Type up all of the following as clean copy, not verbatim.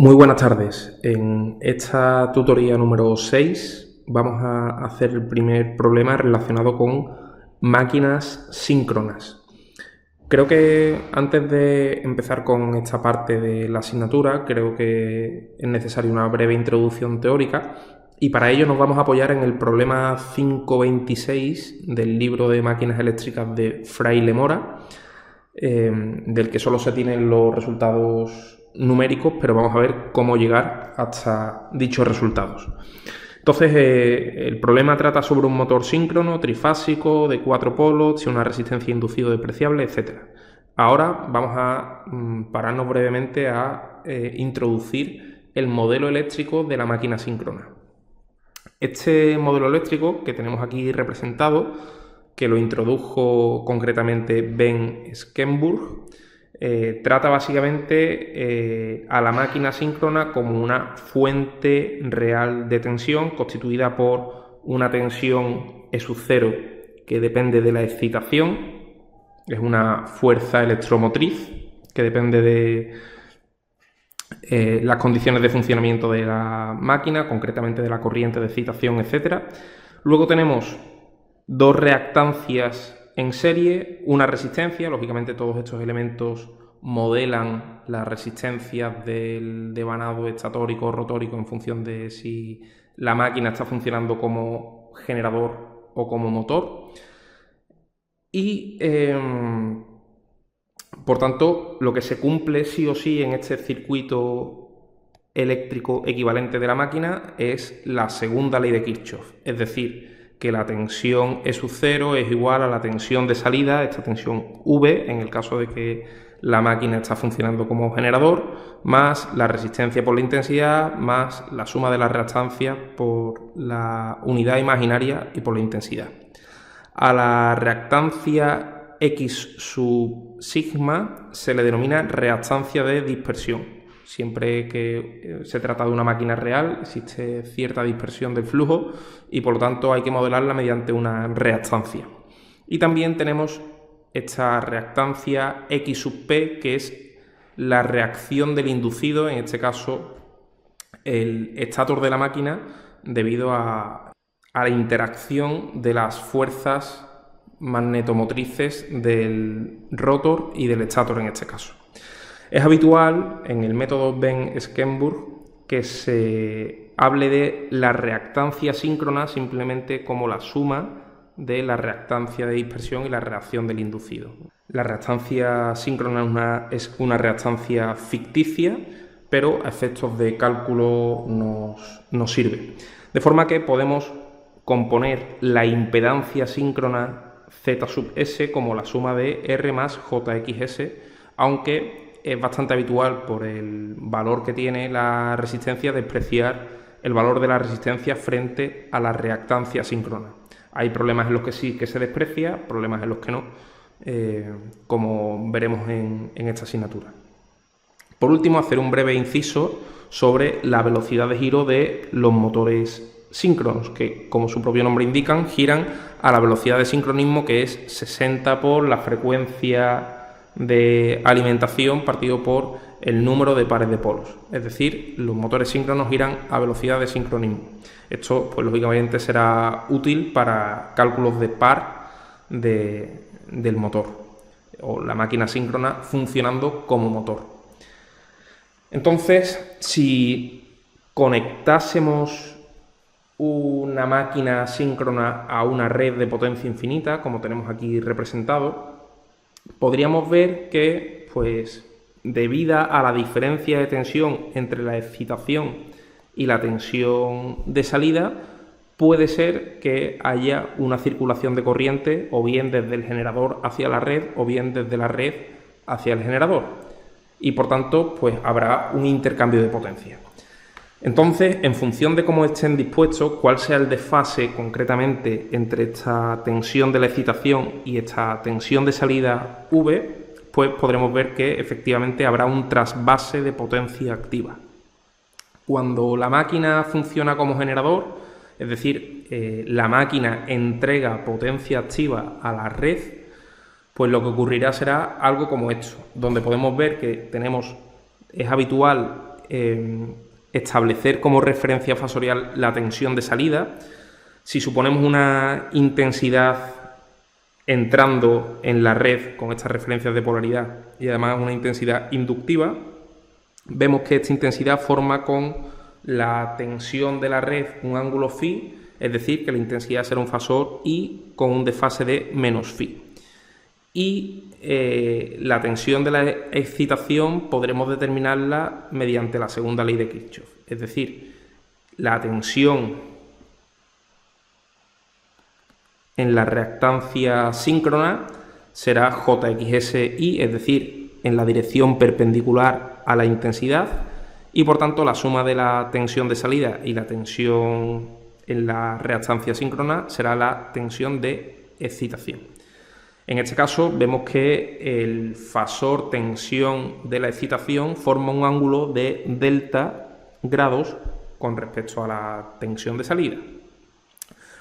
Muy buenas tardes. En esta tutoría número 6 vamos a hacer el primer problema relacionado con máquinas síncronas. Creo que antes de empezar con esta parte de la asignatura, creo que es necesaria una breve introducción teórica y para ello nos vamos a apoyar en el problema 526 del libro de máquinas eléctricas de Fraile Mora, del que solo se tienen los resultados numéricos, pero vamos a ver cómo llegar hasta dichos resultados. Entonces, el problema trata sobre un motor síncrono, trifásico, de 4 polos, tiene una resistencia inducida despreciable, etc. Ahora vamos a pararnos brevemente a introducir el modelo eléctrico de la máquina síncrona. Este modelo eléctrico que tenemos aquí representado, que lo introdujo concretamente Ben Schemburg, trata básicamente a la máquina síncrona como una fuente real de tensión constituida por una tensión E sub 0 que depende de la excitación, es una fuerza electromotriz que depende de las condiciones de funcionamiento de la máquina, concretamente de la corriente de excitación, etc. Luego tenemos dos reactancias en serie, una resistencia. Lógicamente todos estos elementos modelan las resistencias del devanado estatórico o rotórico en función de si la máquina está funcionando como generador o como motor. Y por tanto, lo que se cumple sí o sí en este circuito eléctrico equivalente de la máquina es la segunda ley de Kirchhoff, es decir, que la tensión E sub 0 es igual a la tensión de salida, esta tensión V, en el caso de que la máquina está funcionando como generador, más la resistencia por la intensidad, más la suma de las reactancias por la unidad imaginaria y por la intensidad. A la reactancia X sub sigma se le denomina reactancia de dispersión. Siempre que se trata de una máquina real, existe cierta dispersión del flujo y por lo tanto hay que modelarla mediante una reactancia. Y también tenemos esta reactancia X sub P, que es la reacción del inducido, en este caso el estator de la máquina, debido a la interacción de las fuerzas magnetomotrices del rotor y del estator en este caso. Es habitual en el método Ben Schemburg que se hable de la reactancia síncrona simplemente como la suma de la reactancia de dispersión y la reacción del inducido. La reactancia síncrona es una reactancia ficticia, pero a efectos de cálculo nos sirve. De forma que podemos componer la impedancia síncrona Z sub S como la suma de R más JXS, aunque es bastante habitual, por el valor que tiene la resistencia, despreciar el valor de la resistencia frente a la reactancia síncrona. Hay problemas en los que sí que se desprecia, problemas en los que no, como veremos en esta asignatura. Por último, hacer un breve inciso sobre la velocidad de giro de los motores síncronos, que, como su propio nombre indican, giran a la velocidad de sincronismo, que es 60 por la frecuencia de alimentación partido por el número de pares de polos. Es decir, los motores síncronos giran a velocidad de sincronismo. Esto, pues lógicamente, será útil para cálculos de par del motor o la máquina síncrona funcionando como motor. Entonces, si conectásemos una máquina síncrona a una red de potencia infinita, como tenemos aquí representado, podríamos ver que, pues, debido a la diferencia de tensión entre la excitación y la tensión de salida, puede ser que haya una circulación de corriente o bien desde el generador hacia la red o bien desde la red hacia el generador. Y por tanto, pues habrá un intercambio de potencia. Entonces, en función de cómo estén dispuestos, cuál sea el desfase concretamente entre esta tensión de la excitación y esta tensión de salida V, pues podremos ver que efectivamente habrá un trasvase de potencia activa. Cuando la máquina funciona como generador, es decir, la máquina entrega potencia activa a la red, pues lo que ocurrirá será algo como esto, donde podemos ver que es habitual establecer como referencia fasorial la tensión de salida. Si suponemos una intensidad entrando en la red con estas referencias de polaridad y además una intensidad inductiva, vemos que esta intensidad forma con la tensión de la red un ángulo phi, es decir, que la intensidad será un fasor I con un desfase de menos phi. Y la tensión de la excitación podremos determinarla mediante la segunda ley de Kirchhoff, es decir, la tensión en la reactancia síncrona será JXSI, es decir, en la dirección perpendicular a la intensidad, y por tanto la suma de la tensión de salida y la tensión en la reactancia síncrona será la tensión de excitación. En este caso vemos que el fasor tensión de la excitación forma un ángulo de delta grados con respecto a la tensión de salida.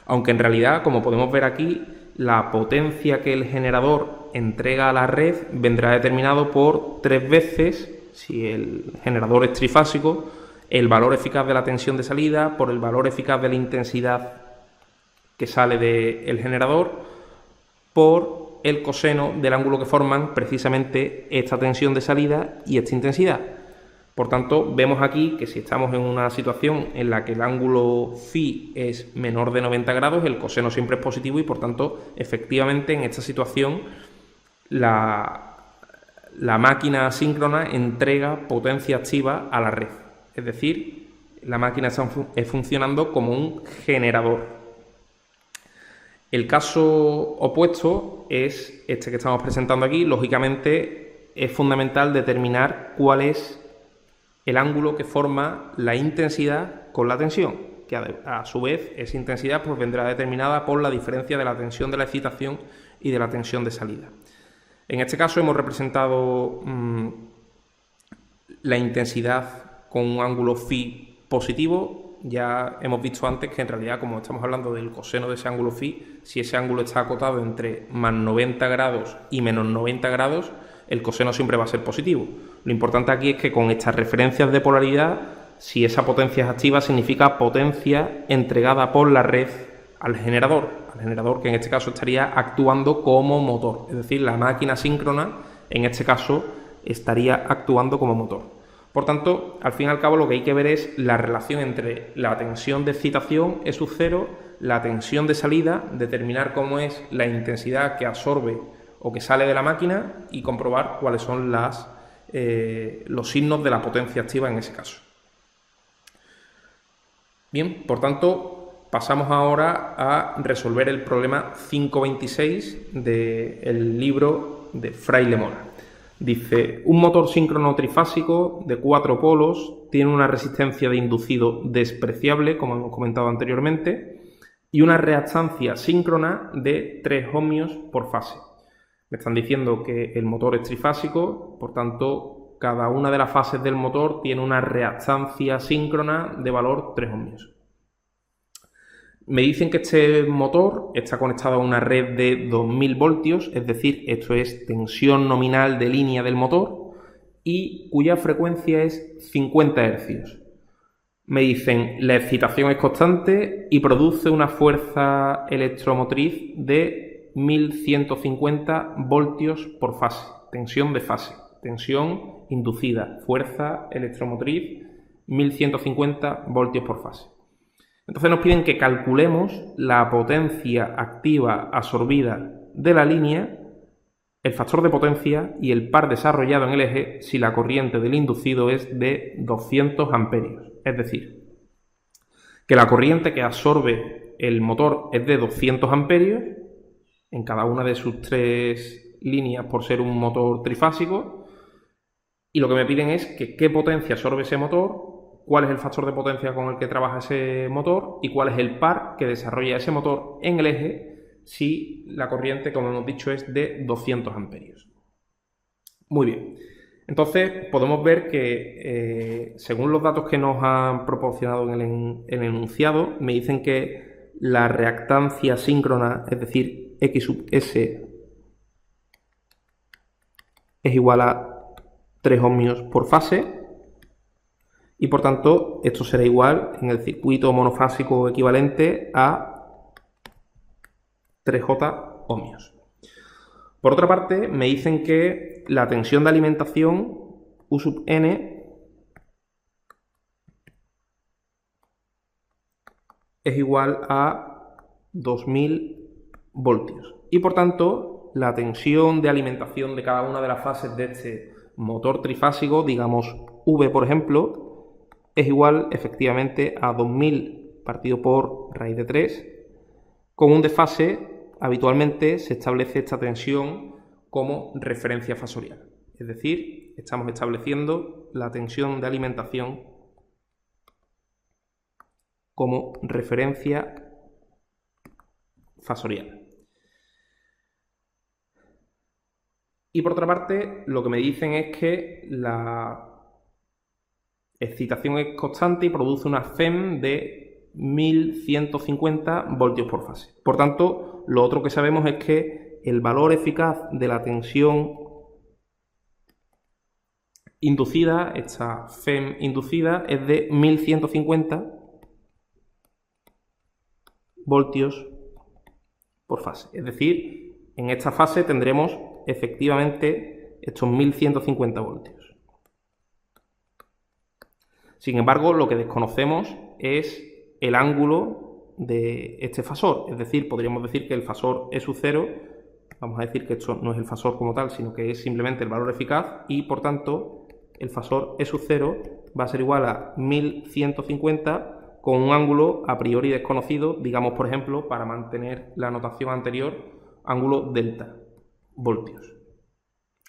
Aunque en realidad, como podemos ver aquí, la potencia que el generador entrega a la red vendrá determinado por 3 veces, si el generador es trifásico, el valor eficaz de la tensión de salida por el valor eficaz de la intensidad que sale del generador por el coseno del ángulo que forman precisamente esta tensión de salida y esta intensidad. Por tanto, vemos aquí que si estamos en una situación en la que el ángulo phi es menor de 90 grados, el coseno siempre es positivo y por tanto, efectivamente, en esta situación la máquina asíncrona entrega potencia activa a la red. Es decir, la máquina está funcionando como un generador. El caso opuesto es este que estamos presentando aquí. Lógicamente, es fundamental determinar cuál es el ángulo que forma la intensidad con la tensión, que a su vez esa intensidad pues vendrá determinada por la diferencia de la tensión de la excitación y de la tensión de salida. En este caso hemos representado la intensidad con un ángulo phi positivo. Ya hemos visto antes que en realidad, como estamos hablando del coseno de ese ángulo phi, si ese ángulo está acotado entre más 90 grados y menos 90 grados, el coseno siempre va a ser positivo. Lo importante aquí es que con estas referencias de polaridad, si esa potencia es activa, significa potencia entregada por la red al generador que en este caso estaría actuando como motor, es decir, la máquina síncrona en este caso estaría actuando como motor. Por tanto, al fin y al cabo lo que hay que ver es la relación entre la tensión de excitación E sub 0, la tensión de salida, determinar cómo es la intensidad que absorbe o que sale de la máquina y comprobar cuáles son los signos de la potencia activa en ese caso. Bien, por tanto, pasamos ahora a resolver el problema 526 del libro de Fraile Mora. Dice, un motor síncrono trifásico de 4 polos tiene una resistencia de inducido despreciable, como hemos comentado anteriormente, y una reactancia síncrona de 3 ohmios por fase. Me están diciendo que el motor es trifásico, por tanto, cada una de las fases del motor tiene una reactancia síncrona de valor 3 ohmios. Me dicen que este motor está conectado a una red de 2000 voltios, es decir, esto es tensión nominal de línea del motor y cuya frecuencia es 50 Hz. Me dicen la excitación es constante y produce una fuerza electromotriz de 1150 voltios por fase, tensión de fase, tensión inducida, fuerza electromotriz 1150 voltios por fase. Entonces nos piden que calculemos la potencia activa absorbida de la línea, el factor de potencia y el par desarrollado en el eje si la corriente del inducido es de 200 amperios. Es decir, que la corriente que absorbe el motor es de 200 amperios en cada una de sus 3 líneas por ser un motor trifásico, y lo que me piden es que qué potencia absorbe ese motor, cuál es el factor de potencia con el que trabaja ese motor y cuál es el par que desarrolla ese motor en el eje si la corriente, como hemos dicho, es de 200 amperios. Muy bien. Entonces podemos ver que según los datos que nos han proporcionado en el enunciado, me dicen que la reactancia síncrona, es decir, X sub S, es igual a 3 ohmios por fase. Y por tanto, esto será igual en el circuito monofásico equivalente a 3J ohmios. Por otra parte, me dicen que la tensión de alimentación U sub n es igual a 2000 voltios. Y por tanto, la tensión de alimentación de cada una de las fases de este motor trifásico, digamos V por ejemplo, es igual efectivamente a 2000 partido por raíz de 3. Con un desfase, habitualmente se establece esta tensión como referencia fasorial. Es decir, estamos estableciendo la tensión de alimentación como referencia fasorial. Y por otra parte, lo que me dicen es que la excitación es constante y produce una FEM de 1150 voltios por fase. Por tanto, lo otro que sabemos es que el valor eficaz de la tensión inducida, esta FEM inducida, es de 1150 voltios por fase. Es decir, en esta fase tendremos efectivamente estos 1150 voltios. Sin embargo, lo que desconocemos es el ángulo de este fasor. Es decir, podríamos decir que el fasor E sub 0, vamos a decir que esto no es el fasor como tal, sino que es simplemente el valor eficaz y, por tanto, el fasor E sub 0 va a ser igual a 1150 con un ángulo a priori desconocido, digamos, por ejemplo, para mantener la notación anterior, ángulo delta, voltios.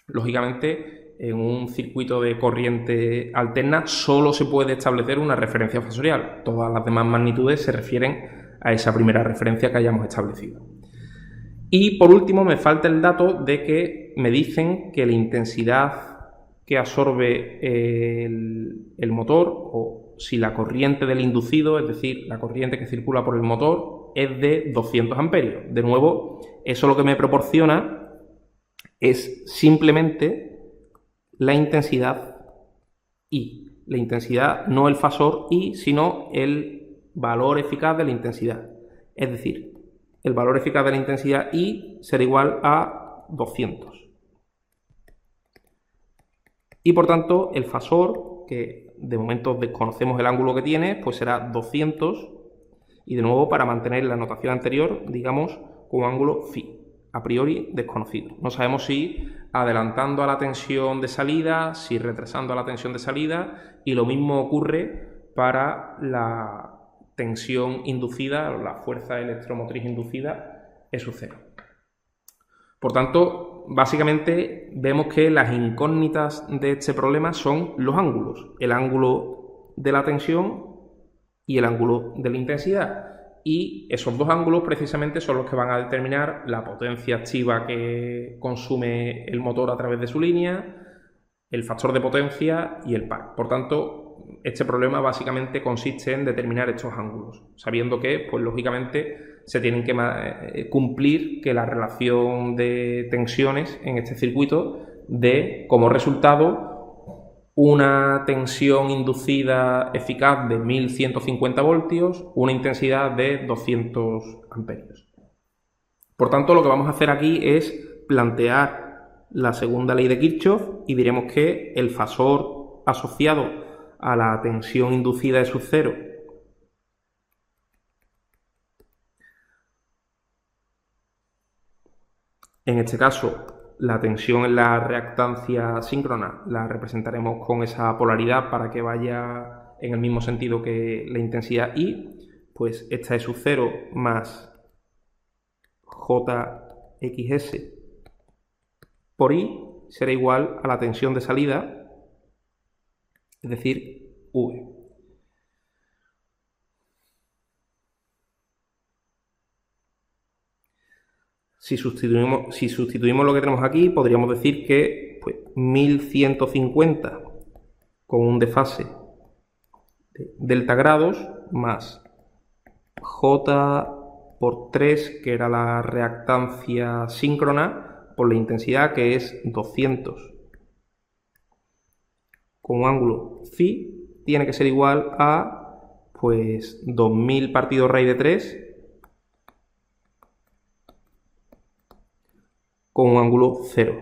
Lógicamente, en un circuito de corriente alterna solo se puede establecer una referencia fasorial. Todas las demás magnitudes se refieren a esa primera referencia que hayamos establecido. Y por último me falta el dato de que me dicen que la intensidad que absorbe el motor, o si la corriente del inducido, es decir, la corriente que circula por el motor, es de 200 amperios. De nuevo, eso lo que me proporciona es simplemente la intensidad I. La intensidad, no el fasor I, sino el valor eficaz de la intensidad. Es decir, el valor eficaz de la intensidad I será igual a 200. Y por tanto, el fasor, que de momento desconocemos el ángulo que tiene, pues será 200. Y de nuevo, para mantener la notación anterior, digamos, con ángulo φ. A priori desconocido. No sabemos si adelantando a la tensión de salida, si retrasando a la tensión de salida, y lo mismo ocurre para la tensión inducida, la fuerza electromotriz inducida, E sub 0. Por tanto, básicamente vemos que las incógnitas de este problema son los ángulos, el ángulo de la tensión y el ángulo de la intensidad. Y esos dos ángulos precisamente son los que van a determinar la potencia activa que consume el motor a través de su línea, el factor de potencia y el par. Por tanto, este problema básicamente consiste en determinar estos ángulos, sabiendo que, pues lógicamente, se tienen que cumplir que la relación de tensiones en este circuito dé como resultado una tensión inducida eficaz de 1150 voltios, una intensidad de 200 amperios. Por tanto, lo que vamos a hacer aquí es plantear la segunda ley de Kirchhoff y diremos que el fasor asociado a la tensión inducida E sub 0 en este caso, la tensión en la reactancia síncrona la representaremos con esa polaridad para que vaya en el mismo sentido que la intensidad I, pues esta E sub 0 más JXS por I será igual a la tensión de salida, es decir, V. Si sustituimos lo que tenemos aquí, podríamos decir que pues, 1150 con un desfase de delta grados más J por 3, que era la reactancia síncrona, por la intensidad, que es 200 con un ángulo φ, tiene que ser igual a, pues, 2000 partido raíz de 3 con un ángulo 0.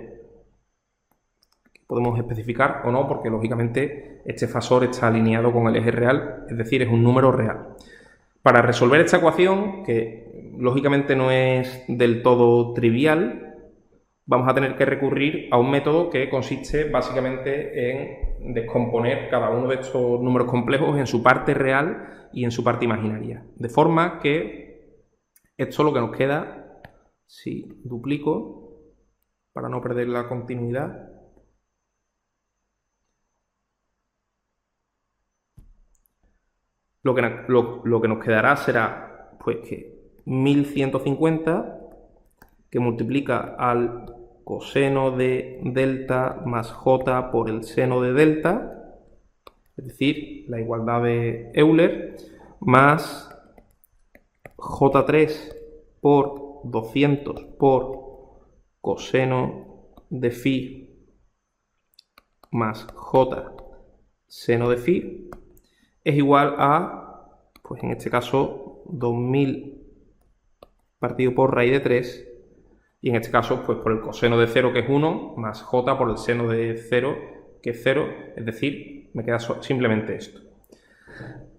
Podemos especificar o no, porque lógicamente este fasor está alineado con el eje real, es decir, es un número real. Para resolver esta ecuación, que lógicamente no es del todo trivial, vamos a tener que recurrir a un método que consiste básicamente en descomponer cada uno de estos números complejos en su parte real y en su parte imaginaria. De forma que esto lo que nos queda, si duplico, para no perder la continuidad, lo que nos quedará será pues que 1150 que multiplica al coseno de delta más j por el seno de delta, es decir, la igualdad de Euler, más j3 por 200 por coseno de phi más j seno de phi, es igual a, pues en este caso, 2000 partido por raíz de 3, y en este caso, pues por el coseno de 0, que es 1, más j por el seno de 0, que es 0, es decir, me queda simplemente esto.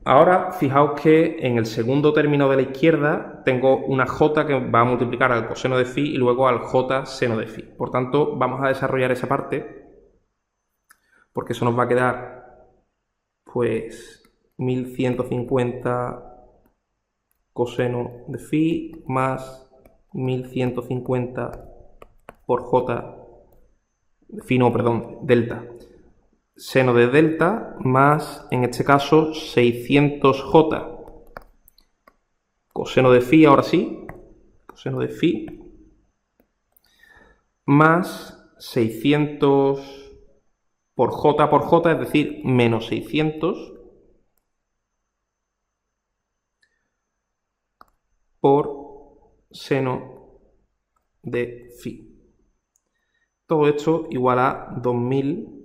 Ahora, fijaos que en el segundo término de la izquierda tengo una j que va a multiplicar al coseno de phi y luego al j seno de phi. Por tanto, vamos a desarrollar esa parte, porque eso nos va a quedar, pues, 1150 coseno de phi más 1150 por j, phi no, perdón, delta, seno de delta más, en este caso, 600j coseno de phi, ahora sí, coseno de phi, más 600 por j, es decir, menos 600 por seno de phi. Todo esto igual a 2000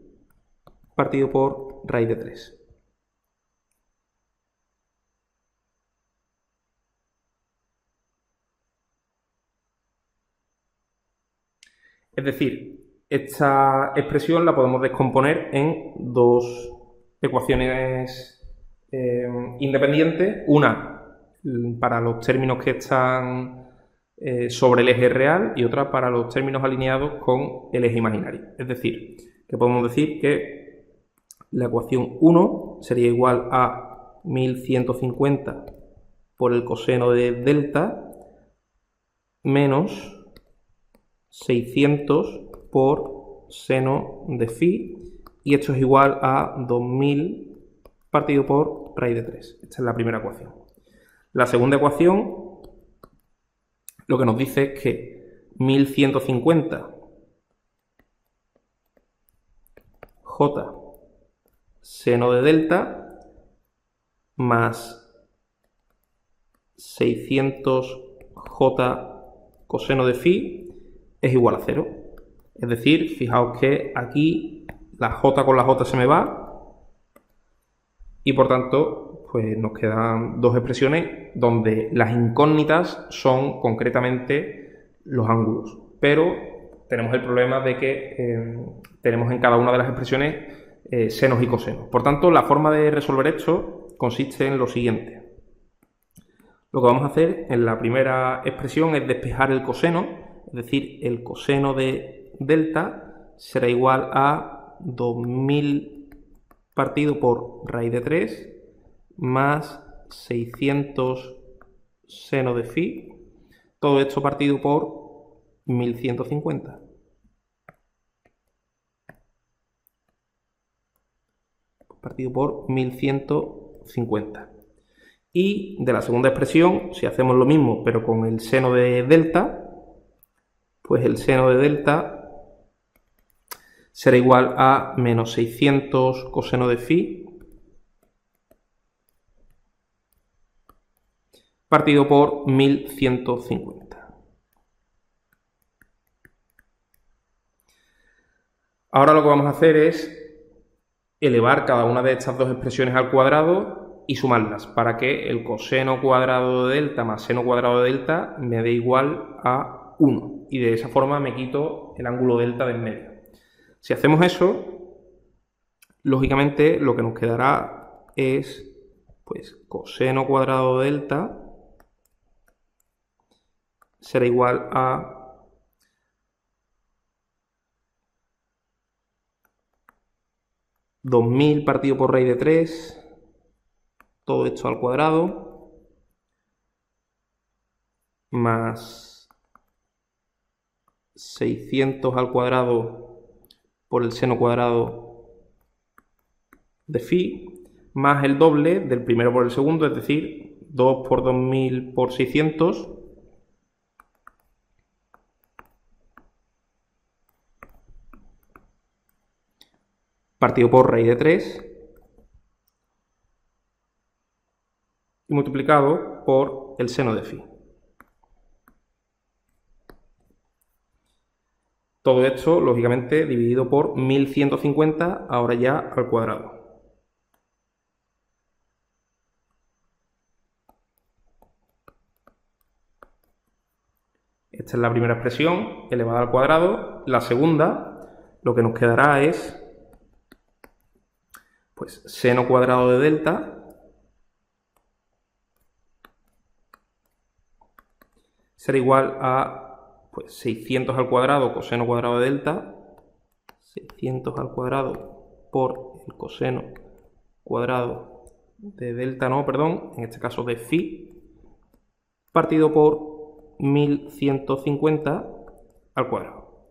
partido por raíz de 3. Es decir, esta expresión la podemos descomponer en dos ecuaciones independientes, una para los términos que están sobre el eje real y otra para los términos alineados con el eje imaginario. Es decir, que podemos decir que la ecuación 1 sería igual a 1150 por el coseno de delta menos 600 por seno de phi, y esto es igual a 2000 partido por raíz de 3. Esta es la primera ecuación. La segunda ecuación lo que nos dice es que 1150 j seno de delta más 600j coseno de phi es igual a 0. Es decir, fijaos que aquí la j con la j se me va y por tanto pues nos quedan dos expresiones donde las incógnitas son concretamente los ángulos, pero tenemos el problema de que tenemos en cada una de las expresiones senos y cosenos. Por tanto, la forma de resolver esto consiste en lo siguiente. Lo que vamos a hacer en la primera expresión es despejar el coseno, es decir, el coseno de delta será igual a 2000 partido por raíz de 3 más 600 seno de phi, todo esto partido por 1150. Partido por 1150. Y de la segunda expresión, si hacemos lo mismo pero con el seno de delta, pues el seno de delta será igual a menos 600 coseno de phi partido por 1150. Ahora lo que vamos a hacer es elevar cada una de estas dos expresiones al cuadrado y sumarlas para que el coseno cuadrado de delta más seno cuadrado de delta me dé igual a 1. Y de esa forma me quito el ángulo delta de en medio. Si hacemos eso, lógicamente lo que nos quedará es pues coseno cuadrado de delta será igual a 2000 partido por raíz de 3, todo esto al cuadrado, más 600 al cuadrado por el seno cuadrado de phi, más el doble del primero por el segundo, es decir, 2 por 2000 por 600, partido por raíz de 3 y multiplicado por el seno de phi. Todo esto, lógicamente, dividido por 1150, ahora ya al cuadrado. Esta es la primera expresión elevada al cuadrado. La segunda, lo que nos quedará es pues seno cuadrado de delta será igual a pues 600 al cuadrado coseno cuadrado de delta, 600 al cuadrado por el coseno cuadrado de delta, no, perdón, en este caso de phi, partido por 1150 al cuadrado.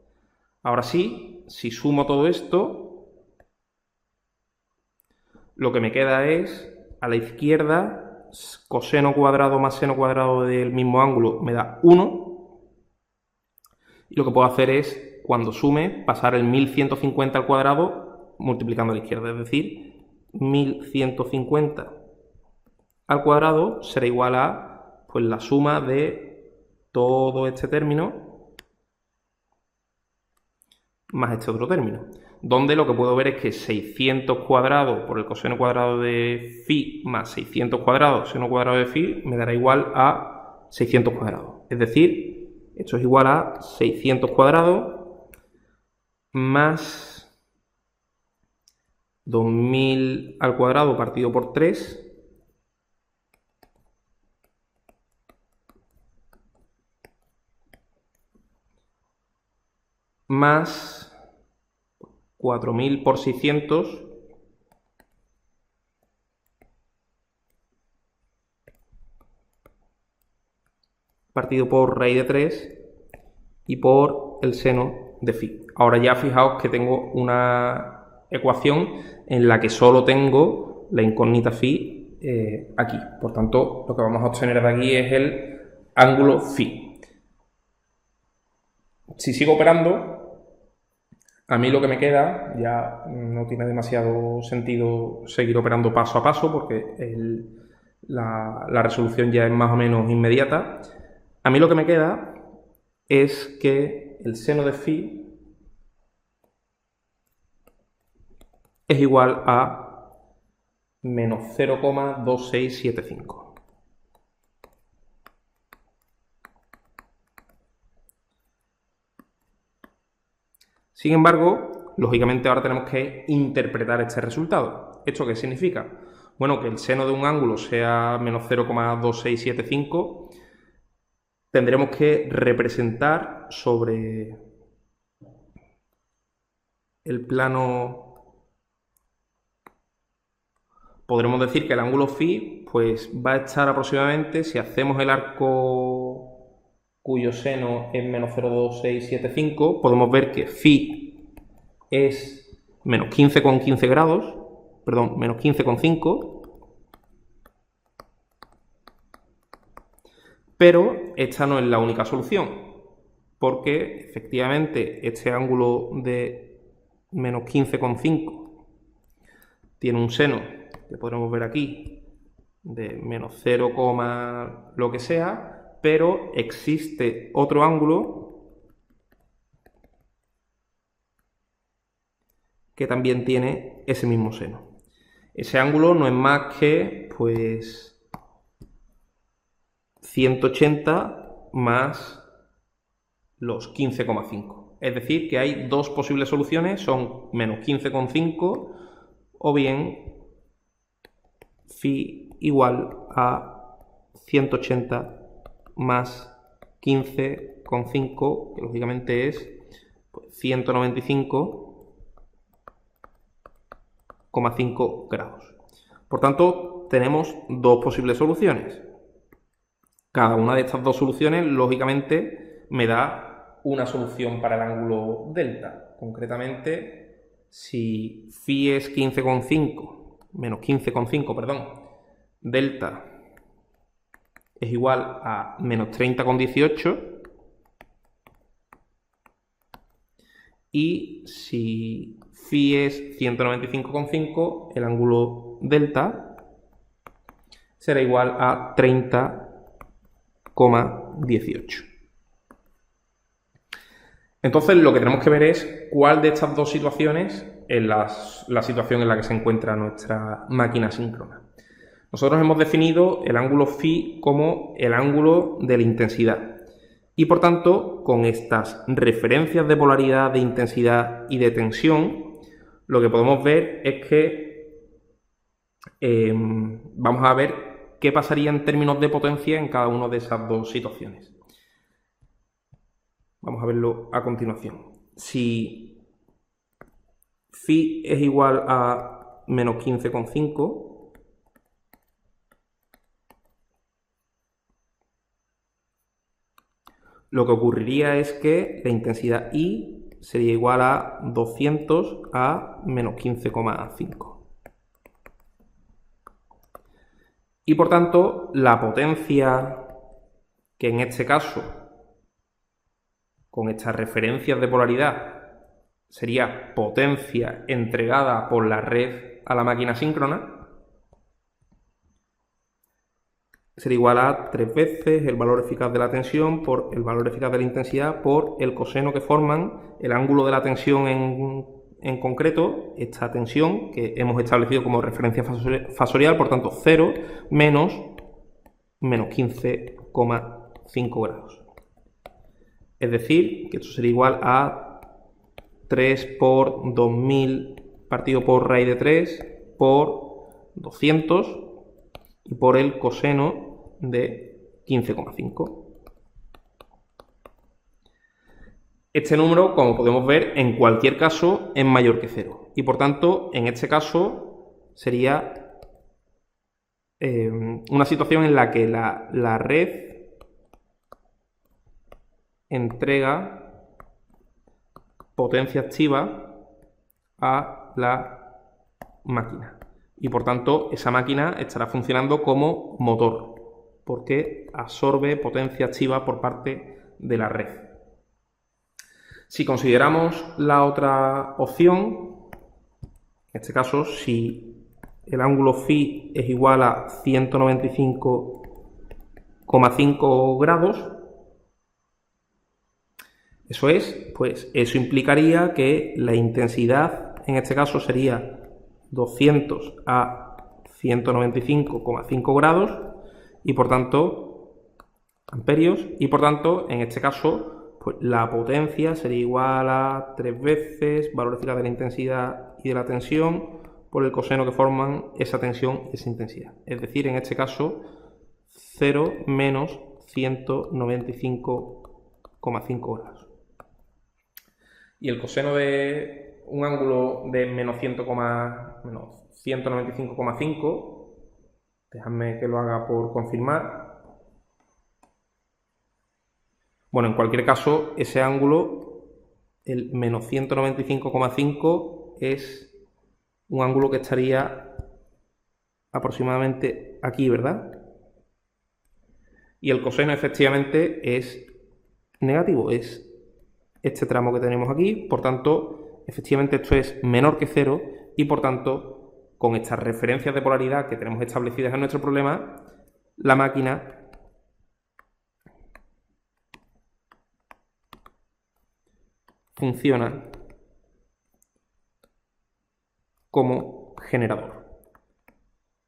Ahora sí, si sumo todo esto, lo que me queda es, a la izquierda, coseno cuadrado más seno cuadrado del mismo ángulo me da 1. Y lo que puedo hacer es, cuando sume, pasar el 1150 al cuadrado multiplicando a la izquierda. Es decir, 1150 al cuadrado será igual a pues, la suma de todo este término más este otro término, donde lo que puedo ver es que 600 cuadrado por el coseno cuadrado de phi más 600 cuadrado seno cuadrado de phi me dará igual a 600 cuadrados. Es decir, esto es igual a 600 cuadrados más 2000 al cuadrado partido por 3 más 4000 por 600 partido por raíz de 3 y por el seno de phi. Ahora ya fijaos que tengo una ecuación en la que solo tengo la incógnita phi aquí. Por tanto, lo que vamos a obtener de aquí es el ángulo phi. Si sigo operando, a mí lo que me queda, ya no tiene demasiado sentido seguir operando paso a paso porque la resolución ya es más o menos inmediata. A mí lo que me queda es que el seno de phi es igual a menos 0,2675. Sin embargo, lógicamente ahora tenemos que interpretar este resultado. ¿Esto qué significa? Bueno, que el seno de un ángulo sea menos 0,2675, tendremos que representar sobre el plano, podremos decir que el ángulo phi pues, va a estar aproximadamente, si hacemos el arco cuyo seno es menos 0,2675, podemos ver que phi es menos 15,15 grados, perdón, menos 15,5, pero esta no es la única solución, porque efectivamente este ángulo de menos 15,5 tiene un seno que podremos ver aquí de menos 0, lo que sea, pero existe otro ángulo que también tiene ese mismo seno. Ese ángulo no es más que, pues, 180 más los 15,5. Es decir, que hay dos posibles soluciones, son menos 15,5 o bien phi igual a 180 más 15,5, que lógicamente es 195,5 grados. Por tanto, tenemos dos posibles soluciones. Cada una de estas dos soluciones, lógicamente, me da una solución para el ángulo delta. Concretamente, si phi es 15,5, menos 15,5, perdón, delta es igual a menos 30,18, y si phi es 195,5, el ángulo delta será igual a 30,18. Entonces lo que tenemos que ver es cuál de estas dos situaciones es la situación en la que se encuentra nuestra máquina síncrona. Nosotros hemos definido el ángulo phi como el ángulo de la intensidad. Y por tanto, con estas referencias de polaridad, de intensidad y de tensión, lo que podemos ver es que vamos a ver qué pasaría en términos de potencia en cada una de esas dos situaciones. Vamos a verlo a continuación. Si phi es igual a menos 15,5, lo que ocurriría es que la intensidad I sería igual a 200 a menos 15,5. Y por tanto, la potencia que en este caso, con estas referencias de polaridad, sería potencia entregada por la red a la máquina síncrona, sería igual a 3 veces el valor eficaz de la tensión por el valor eficaz de la intensidad por el coseno que forman el ángulo de la tensión en concreto, esta tensión que hemos establecido como referencia fasorial, por tanto 0 menos 15,5 grados. Es decir, que esto sería igual a 3 por 2000 partido por raíz de 3 por 200 y por el coseno de 15,5. Este número, como podemos ver, en cualquier caso es mayor que 0. Y por tanto, en este caso sería una situación en la que la red entrega potencia activa a la máquina. Y por tanto, esa máquina estará funcionando como motor, porque absorbe potencia activa por parte de la red. Si consideramos la otra opción, en este caso, si el ángulo phi es igual a 195,5 grados, eso es, pues eso implicaría que la intensidad en este caso sería 200 a 195,5 grados y por tanto amperios, y por tanto en este caso pues la potencia sería igual a 3 veces valor eficaz de la intensidad y de la tensión por el coseno que forman esa tensión y esa intensidad. Es decir, en este caso 0 menos 195,5 grados. Y el coseno de un ángulo de menos 195,5, dejadme que lo haga por confirmar. Bueno, en cualquier caso, ese ángulo, el menos 195,5, es un ángulo que estaría aproximadamente aquí, ¿verdad? Y el coseno efectivamente es negativo, es este tramo que tenemos aquí, por tanto, efectivamente esto es menor que 0 y por tanto, con estas referencias de polaridad que tenemos establecidas en nuestro problema, la máquina funciona como generador.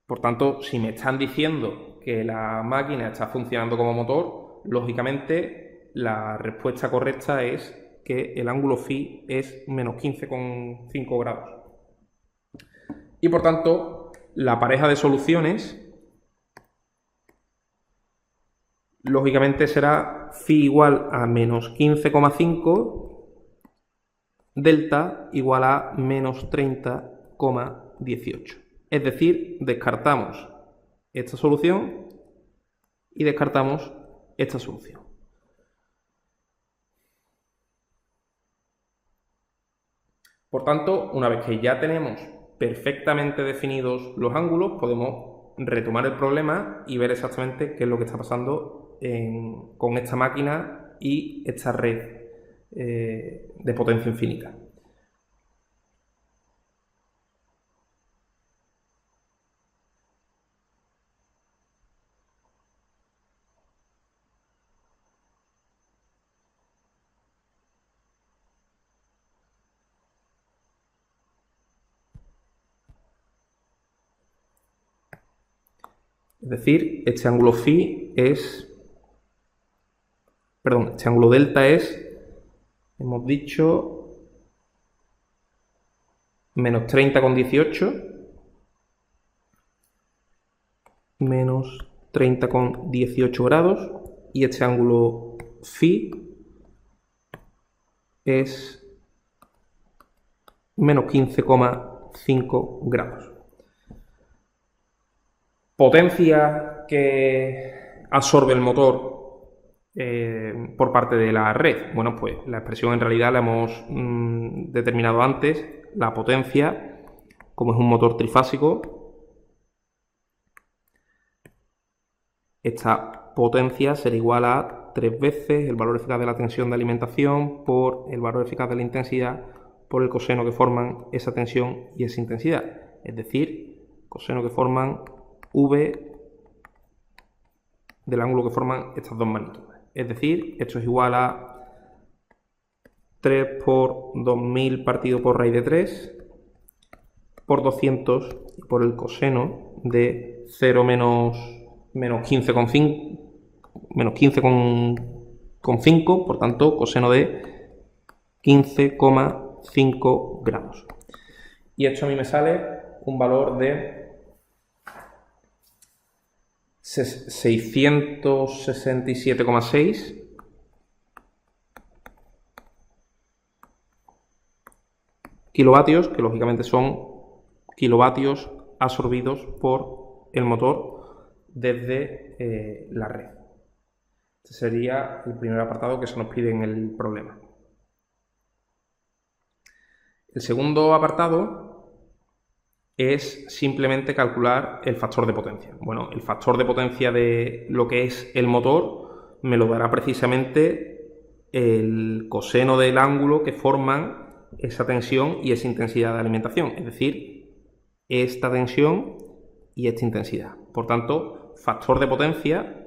Por tanto, si me están diciendo que la máquina está funcionando como motor, lógicamente la respuesta correcta es que el ángulo phi es menos 15,5 grados. Y por tanto, la pareja de soluciones lógicamente será phi igual a menos 15,5, delta igual a menos 30,18. Es decir, descartamos esta solución y descartamos esta solución. Por tanto, una vez que ya tenemos perfectamente definidos los ángulos, podemos retomar el problema y ver exactamente qué es lo que está pasando con esta máquina y esta red de potencia infinita. Es decir, este ángulo delta es, hemos dicho, menos 30,18, menos 30,18 grados, y este ángulo phi es menos 15,5 grados. Potencia que absorbe el motor por parte de la red. Bueno, pues la expresión en realidad la hemos determinado antes. La potencia, como es un motor trifásico, esta potencia será igual a 3 veces el valor eficaz de la tensión de alimentación por el valor eficaz de la intensidad por el coseno que forman esa tensión y esa intensidad. Es decir, coseno que forman V del ángulo que forman estas dos magnitudes. Es decir, esto es igual a 3 por 2000 partido por raíz de 3 por 200 por el coseno de 0 menos 15,5, por tanto, coseno de 15,5 grados. Y esto a mí me sale un valor de 667,6 kilovatios, que lógicamente son kilovatios absorbidos por el motor desde la red. Este sería el primer apartado que se nos pide en el problema. El segundo apartado es simplemente calcular el factor de potencia. Bueno, el factor de potencia de lo que es el motor me lo dará precisamente el coseno del ángulo que forman esa tensión y esa intensidad de alimentación, es decir, esta tensión y esta intensidad. Por tanto, el factor de potencia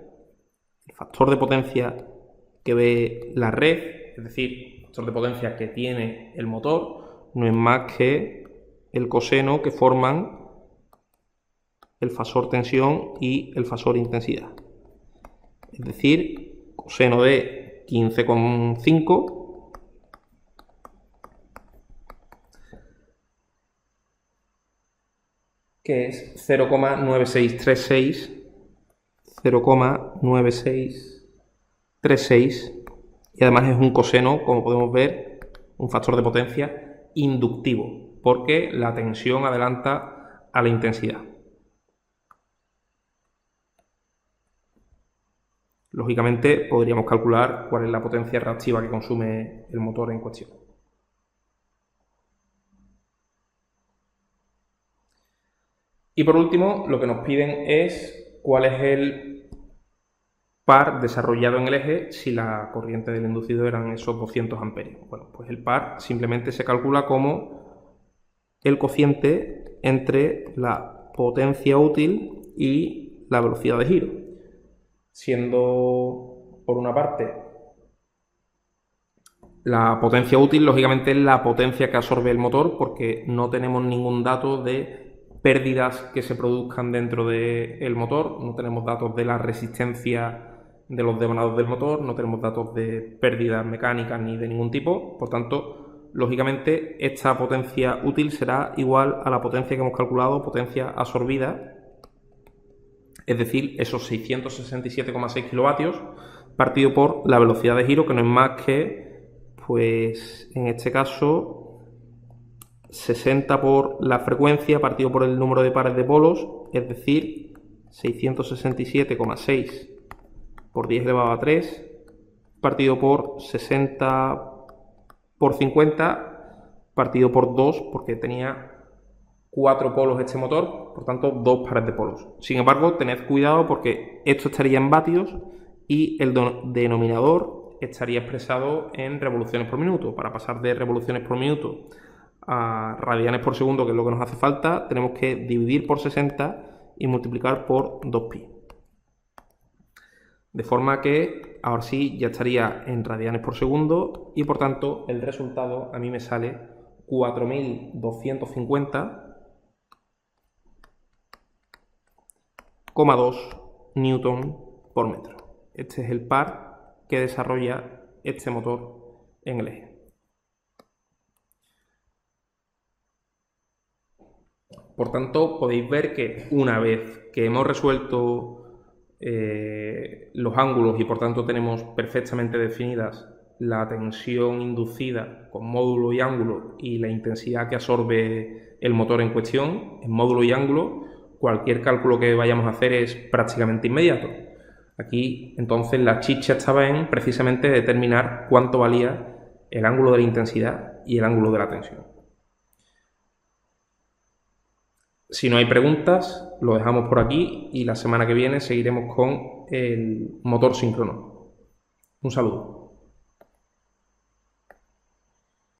que ve la red, es decir, el factor de potencia que tiene el motor, no es más que el coseno que forman el fasor tensión y el fasor intensidad. Es decir, coseno de 15,5 que es 0,9636 y además es un coseno, como podemos ver, un factor de potencia inductivo, porque la tensión adelanta a la intensidad. Lógicamente podríamos calcular cuál es la potencia reactiva que consume el motor en cuestión. Y por último, lo que nos piden es cuál es el par desarrollado en el eje si la corriente del inducido eran esos 200 amperios. Bueno, pues el par simplemente se calcula como el cociente entre la potencia útil y la velocidad de giro, siendo por una parte La potencia útil, lógicamente, es la potencia que absorbe el motor, porque no tenemos ningún dato de pérdidas que se produzcan dentro del motor, no tenemos datos de la resistencia de los devanados del motor, no tenemos datos de pérdidas mecánicas ni de ningún tipo. Por tanto, lógicamente, esta potencia útil será igual a la potencia que hemos calculado, potencia absorbida, es decir, esos 667,6 kilovatios partido por la velocidad de giro, que no es más que, pues en este caso, 60 por la frecuencia partido por el número de pares de polos, es decir, 667,6 por 10 elevado a 3 partido por 60 por 50 partido por 2, porque tenía 4 polos este motor, por tanto 2 pares de polos. Sin embargo, tened cuidado porque esto estaría en vatios y el denominador estaría expresado en revoluciones por minuto. Para pasar de revoluciones por minuto a radianes por segundo, que es lo que nos hace falta, tenemos que dividir por 60 y multiplicar por 2pi. De forma que ahora sí ya estaría en radianes por segundo y por tanto el resultado a mí me sale 4250,2 newton por metro. Este es el par que desarrolla este motor en el eje. Por tanto, podéis ver que una vez que hemos resuelto los ángulos y por tanto tenemos perfectamente definidas la tensión inducida con módulo y ángulo y la intensidad que absorbe el motor en cuestión, en módulo y ángulo, cualquier cálculo que vayamos a hacer es prácticamente inmediato. Aquí entonces la chicha estaba en precisamente determinar cuánto valía el ángulo de la intensidad y el ángulo de la tensión. Si no hay preguntas, lo dejamos por aquí y la semana que viene seguiremos con el motor síncrono. Un saludo.